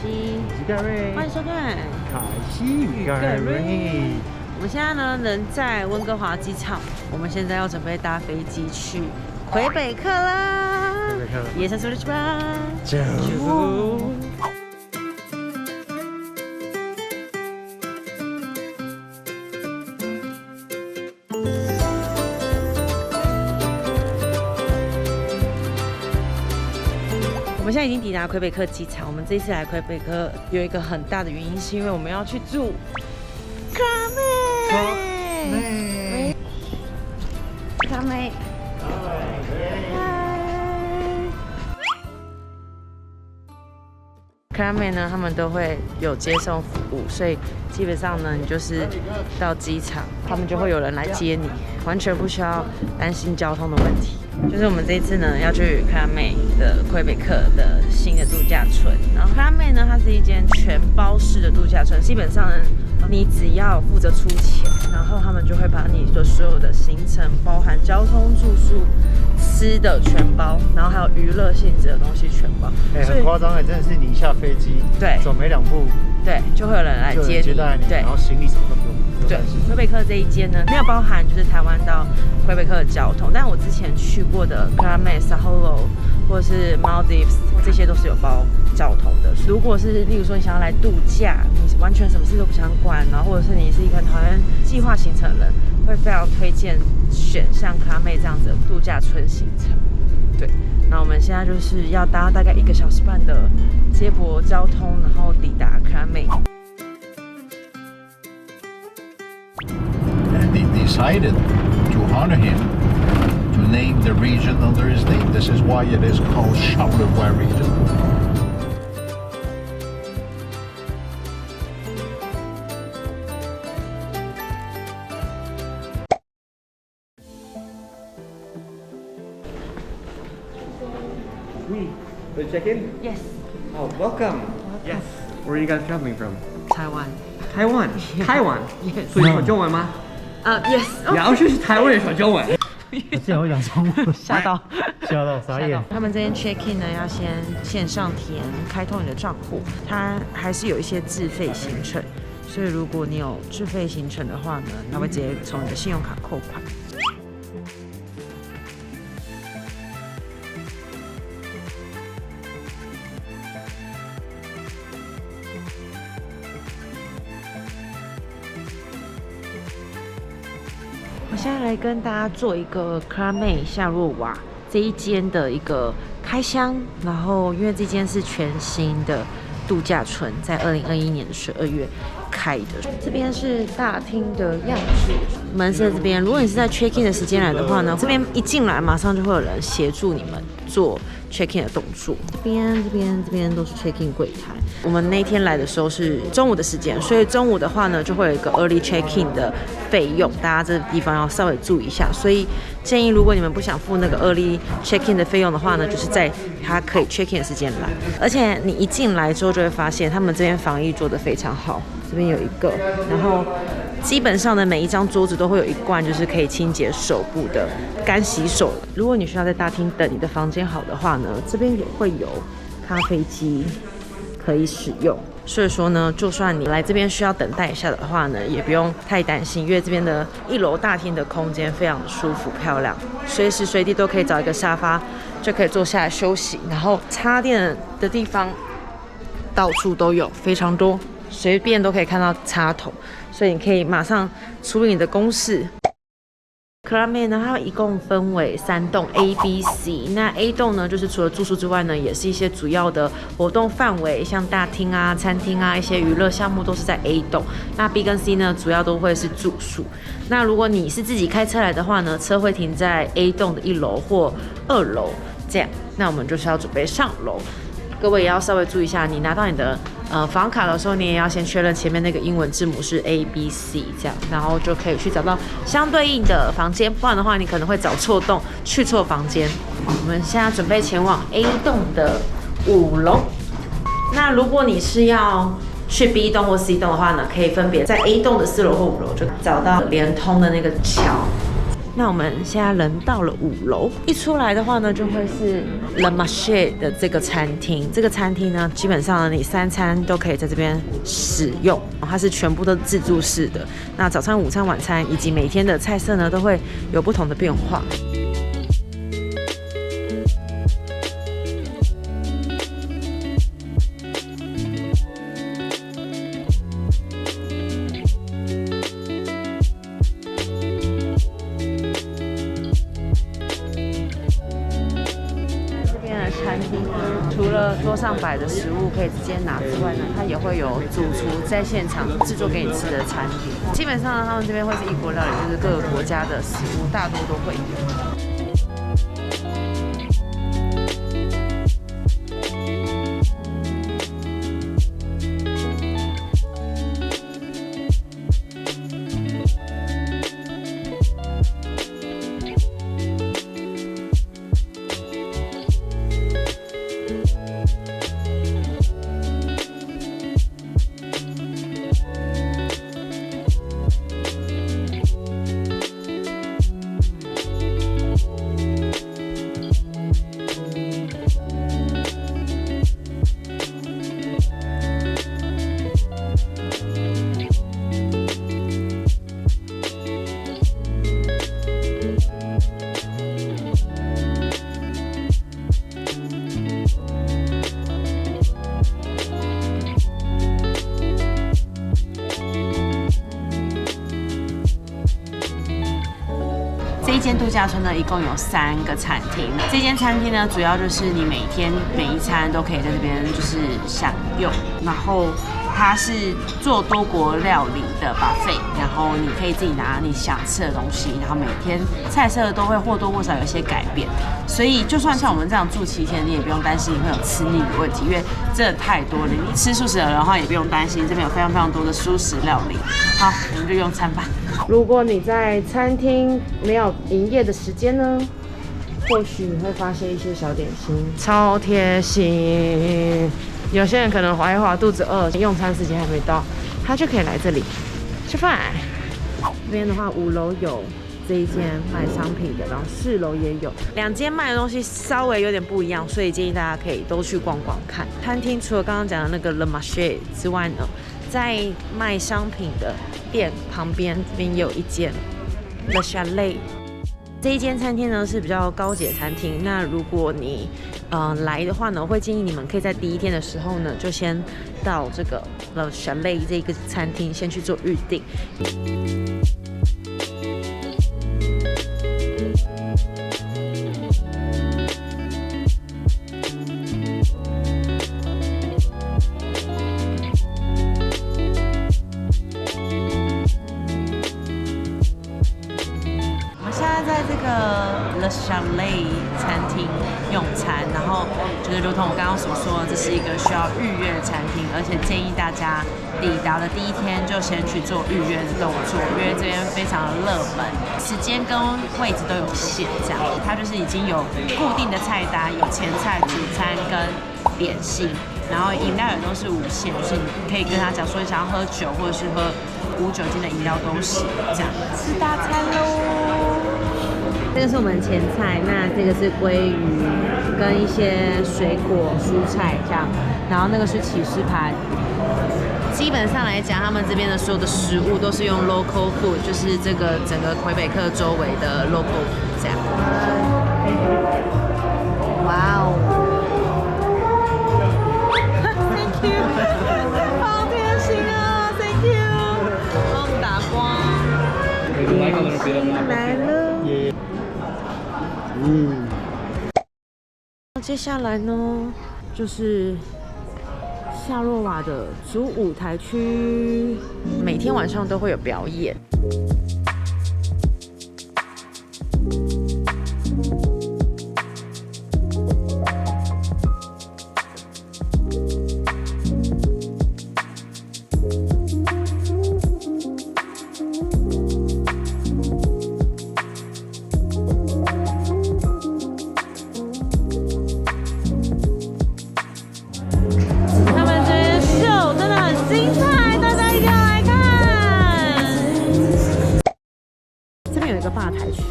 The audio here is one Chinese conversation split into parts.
西，我是盖瑞，欢迎收看凯西与盖瑞。我们现在呢人在温哥华机场，我们现在要准备搭飞机去魁北克啦。魁北克，野生出去吧，走。我们现在已经抵达魁北克机场。我们这一次来魁北克有一个很大的原因，是因为我们要去住卡妹。卡妹，卡妹呢，他们都会有接送服务，所以基本上呢，你就是到机场，他们就会有人来接你，完全不需要担心交通的问题。就是我们这一次呢要去卡妹的魁北克的新的度假村，然后卡妹呢，它是一间全包式的度假村，基本上呢，你只要负责出钱，然后他们就会把你的所有的行程，包含交通、住宿、吃的全包，然后还有娱乐性质的东西全包。很夸张哎，真的是你一下飞机，对，走没2步，对，就会有人来接你，对，然后行李什么都不用。对，魁北克这一间呢，没有包含就是台湾到魁北克的交通，但我之前去过的卡妹、沙哈罗或者是 Maldives 这些都是有包交通的。如果是例如说你想要来度假，你完全什么事都不想管，然后或者是你是一个很讨厌计划行程的人，会非常推荐选像卡妹这样子的度假村行程。对，那我们现在就是要搭大概1个小时半的接驳交通，然后抵达卡妹。And they decided to honor him, to name the region under his name. This is why it is called Charlevoix region. We check in? Yes. Oh, welcome. Yes. Where are you guys coming from? Taiwan. Taiwan，台湾， Yes. 所以说中文吗？ Yes. 然后是台湾人说中文。我竟然会讲中文，吓到，傻眼。他们这边 check in 呢，要先线上填开通你的账户，它还是有一些自费行程，所以如果你有自费行程的话呢，它会直接从你的信用卡扣款。我现在来跟大家做一个卡妹夏若瓦这一间的一个开箱，然后因为这间是全新的度假村，在2021年的12月开的。这边是大厅的样子，门是在这边。如果你是在 check in 的时间来的话呢，这边一进来马上就会有人协助你们做 check in 的动作。这边都是 check in 柜台。我们那天来的时候是中午的时间，所以中午的话呢，就会有一个 early check in 的费用，大家这个地方要稍微注意一下。所以建议，如果你们不想付那个 early check in 的费用的话呢，就是在它可以 check in 的时间来。而且你一进来之后就会发现，他们这边防疫做得非常好。这边有一个，然后基本上的每一张桌子都会有一罐就是可以清洁手部的干洗手。如果你需要在大厅等你的房间好的话呢，这边也会有咖啡机可以使用。所以说呢，就算你来这边需要等待一下的话呢，也不用太担心，因为这边的1楼大厅的空间非常的舒服漂亮，随时随地都可以找一个沙发就可以坐下来休息，然后插电的地方到处都有，非常多，随便都可以看到插头，所以你可以马上处理你的公事。克拉妹呢，它一共分为3栋 A、B、C。那 A 栋呢，就是除了住宿之外呢，也是一些主要的活动范围，像大厅啊、餐厅啊、一些娱乐项目都是在 A 栋。那 B 跟 C 呢，主要都会是住宿。那如果你是自己开车来的话呢，车会停在 A 栋的1楼或2楼这样。那我们就是要准备上楼。各位也要稍微注意一下，你拿到你的房卡的时候，你也要先确认前面那个英文字母是 A、B、C 这样，然后就可以去找到相对应的房间，不然的话你可能会找错栋，去错房间。我们现在准备前往 A 栋的5楼。那如果你是要去 B 栋或 C 栋的话呢，可以分别在 A 栋的4楼或5楼就找到连通的那个桥。那我们现在人到了5楼，一出来的话呢，就会是 Le Marché 的这个餐厅。这个餐厅呢，基本上你3餐都可以在这边使用，它是全部都自助式的。那早餐、午餐、晚餐以及每天的菜色呢，都会有不同的变化。餐厅呢，除了桌上摆的食物可以直接拿之外呢，它也会有主厨在现场制作给你吃的餐点。基本上呢，他们这边会是异国料理，就是各个国家的食物大多都会有。这一间度假村呢，一共有3个餐厅。这间餐厅呢，主要就是你每天每一餐都可以在这边就是享用，然后它是做多国料理的 buffet， 然后你可以自己拿你想吃的东西，然后每天菜色都会或多或少有一些改变，所以就算像我们这样住7天，你也不用担心你会有吃腻的问题，因为真的太多了。你吃素食的话也不用担心，这边有非常非常多的素食料理。好，我们就用餐吧。如果你在餐厅没有营业的时间呢，或许你会发现一些小点心，超贴心。有些人可能滑一滑肚子饿，用餐时间还没到，他就可以来这里吃饭。这边的话，5楼有这一间卖商品的，然后4楼也有，2间卖的东西稍微有点不一样，所以建议大家可以都去逛逛看。餐厅除了刚刚讲的那个 Le Marché 之外呢，在卖商品的店旁边这边也有一间 Le Chalet。这一间餐厅呢是比较高级的餐厅。那如果你来的话呢，我会建议你们可以在第1天的时候呢，就先到这个 Le Chalet 这个餐厅先去做预定。在这个 Le Chalet 餐厅用餐，然后就是如同我刚刚所说的，这是一个需要预约的餐厅，而且建议大家抵达的第1天就先去做预约的动作，因为这边非常的热门，时间跟位置都有限，这样它就是已经有固定的菜单，有前菜、主餐跟点心，然后饮料也都是无限，就是你可以跟他讲说你想要喝酒或者是喝无酒精的饮料都行，这样吃大餐喽。这个是我们前菜，那这个是鲑鱼跟一些水果、蔬菜这样，然后那个是起司盘。基本上来讲，他们这边的所有的食物都是用 local food， 就是这个整个魁北克周围的 local food 这样。哇哦！Thank you， 好贴心啊 ！Thank you， 帮我们打光。来了。接下来呢，就是夏洛瓦的主舞台区，每天晚上都会有表演。个吧台区。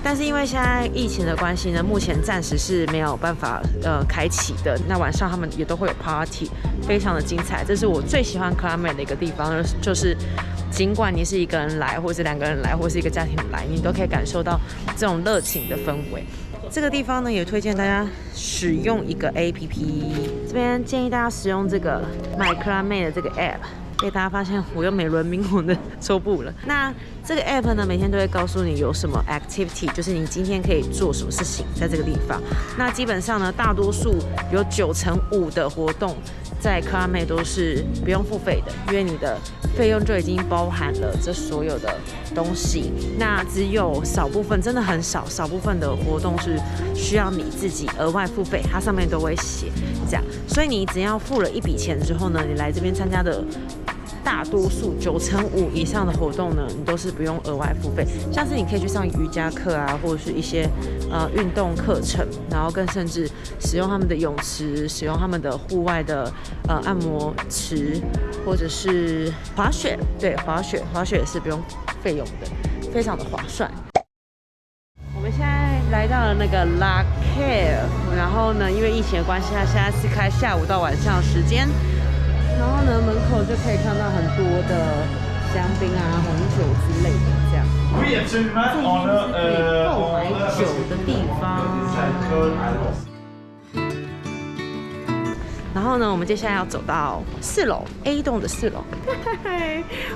但是因为现在疫情的关系呢，目前暂时是没有办法开启的。那晚上他们也都会有 party， 非常的精彩。这是我最喜欢 Club Med 的一个地方，就是尽管你是一个人来，或是2个人来，或是一个家庭来，你都可以感受到这种热情的氛围。这个地方呢，也推荐大家使用一个 APP， 这边建议大家使用这个 My Club Med 的这个 app。被大家发现我又美轮明宏的抽布了。那这个 app 呢，每天都会告诉你有什么 activity， 就是你今天可以做什么事情在这个地方。那基本上呢，大多数有95%的活动在 Club Med 都是不用付费的，因为你的费用就已经包含了这所有的东西。那只有少部分，真的很少部分的活动是需要你自己额外付费，它上面都会写这样。所以你只要付了一笔钱之后呢，你来这边参加的大多数95%以上的活动呢，你都是不用额外付费。像是你可以去上瑜伽课啊，或者是一些运动课程，然后更甚至使用他们的泳池，使用他们的户外的按摩池，或者是滑雪。对，滑雪也是不用费用的，非常的划算。我们现在来到了那个 La Care， 然后呢，因为疫情的关系，它现在是开下午到晚上的时间。然后呢，门口就可以看到很多的香槟啊、红酒之类的，这样。这边是可以购买酒的地方。然后呢，我们接下来要走到4楼 A 栋的4楼，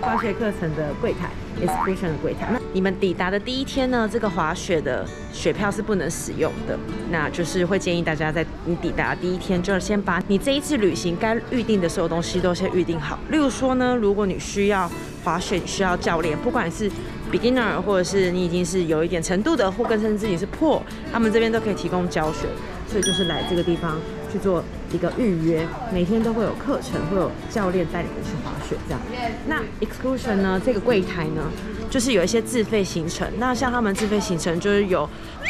滑雪课程的柜台 ，excursion 的柜台。那你们抵达的第一天呢，这个滑雪的雪票是不能使用的，那就是会建议大家在你抵达的第一天，就先把你这一次旅行该预定的所有东西都先预定好。例如说呢，如果你需要滑雪，你需要教练，不管是 beginner 或者是你已经是有一点程度的，或更甚至你是 pro， 他们这边都可以提供教学。所以就是来这个地方去做一个预约，每天都会有课程，会有教练带你们去滑雪这样。那 excursion 呢，这个柜台呢，就是有一些自费行程。那像他们自费行程就是有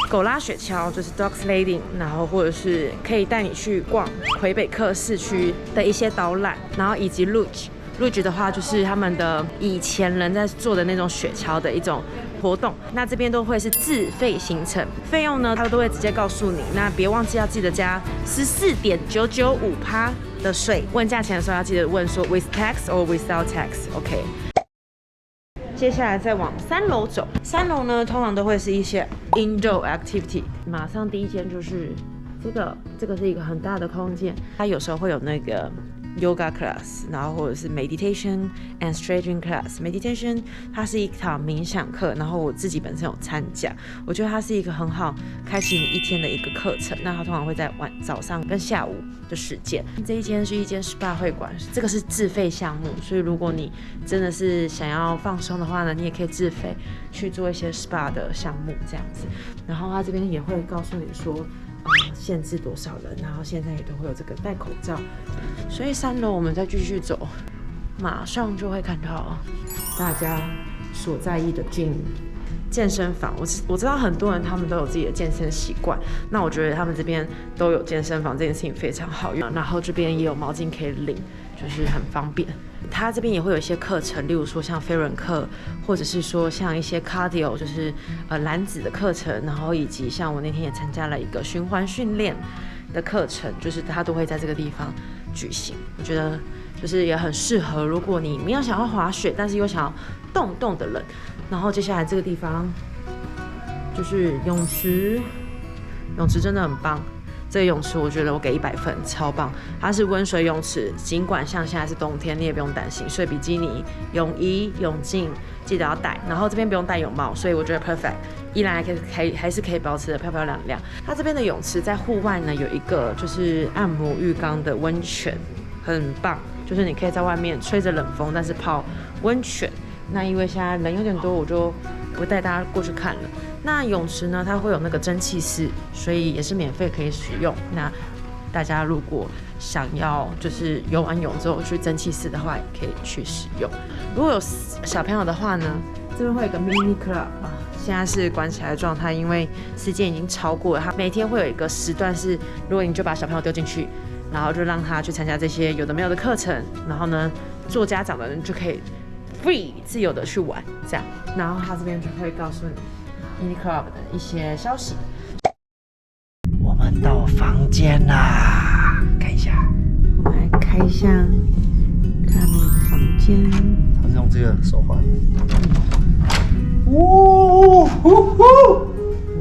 狗拉雪橇，就是 dog sledding， 然后或者是可以带你去逛魁北克市区的一些导览，然后以及 luge 的话，就是他们的以前人在做的那种雪橇的一种活动。那这边都会是自费行程，费用呢，他都会直接告诉你。那别忘记要记得加14.995%的税。问价钱的时候要记得问说 with tax or without tax，OK。接下来再往3楼走，3楼呢通常都会是一些 indoor activity。马上第一间就是这个是一个很大的空间，它有时候会有那个yoga class， 然后或者是 meditation and stretching class。meditation 它是一堂冥想课，然后我自己本身有参加，我觉得它是一个很好开启你一天的一个课程。那它通常会在早上跟下午的时间。这一间是一间 SPA 会馆，这个是自费项目，所以如果你真的是想要放松的话呢，你也可以自费去做一些 SPA 的项目这样子。然后它这边也会告诉你说限制多少人，然后现在也都会有这个戴口罩。所以3楼我们再继续走，马上就会看到大家所在意的健身房。我知道很多人他们都有自己的健身习惯，那我觉得他们这边都有健身房这件事情非常好用。然后这边也有毛巾可以领，就是很方便。它这边也会有一些课程，例如说像飞轮课，或者是说像一些 cardio， 就是燃脂的课程，然后以及像我那天也参加了一个循环训练的课程，就是它都会在这个地方举行。我觉得就是也很适合，如果你没有想要滑雪，但是又想要动的人。然后接下来这个地方就是泳池真的很棒。这个泳池我觉得我给100分，超棒。它是温水泳池，尽管像现在是冬天，你也不用担心。所以比基尼、泳衣、泳镜记得要带，然后这边不用戴泳帽，所以我觉得 perfect。依然还是可以保持得漂漂亮亮。它这边的泳池在户外呢，有一个就是按摩浴缸的温泉，很棒。就是你可以在外面吹着冷风，但是泡温泉。那因为现在人有点多，我就不带大家过去看了。那泳池呢，它会有那个蒸汽室，所以也是免费可以使用。那大家如果想要就是游完泳之后去蒸汽室的话，也可以去使用。如果有小朋友的话呢，这边会有一个 mini club 啊，现在是关起来的状态，因为时间已经超过了。它每天会有一个时段是，如果你就把小朋友丢进去，然后就让他去参加这些有的没有的课程，然后呢，做家长的人就可以 free 自由的去玩这样。然后他这边就会告诉你 Uniqlo 的一些消息。我们到房间啦，看一下，我们来开箱看那个房间。它是用这个手环。哇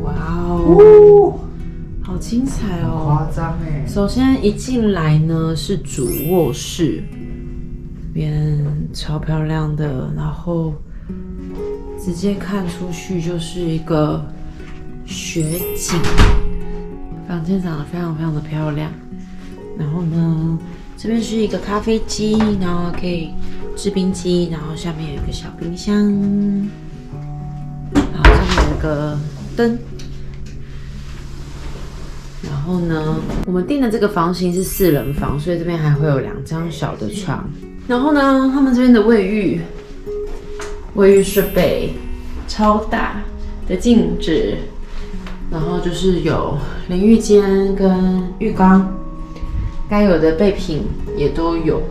哦，好精彩哦！夸张哎。首先一进来呢是主卧室，边超漂亮的，然后直接看出去就是一个雪景，房间长得非常非常的漂亮。然后呢，这边是一个咖啡机，然后可以制冰机，然后下面有一个小冰箱，然后上面有一个灯。然后呢，我们订的这个房型是4人房，所以这边还会有2张小的床。然后呢，他们这边的卫浴设备超大的镜子，然后就是有淋浴间跟浴缸，该有的备品也都有。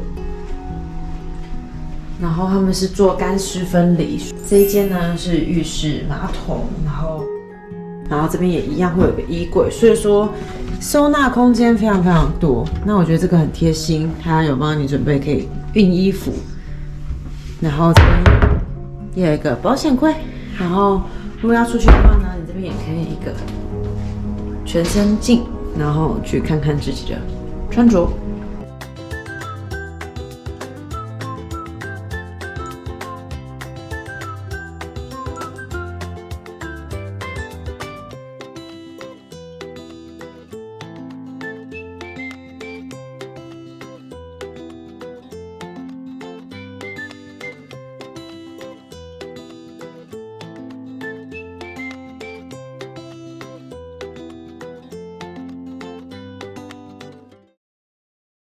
然后他们是做干湿分离。这一间呢是浴室、马桶，然后这边也一样会有一个衣柜，所以说收纳空间非常非常多。那我觉得这个很贴心，它有帮你准备可以熨衣服，然后这边也有一个保险柜。然后如果要出去的话呢，你这边也可以一个全身镜，然后去看看自己的穿着。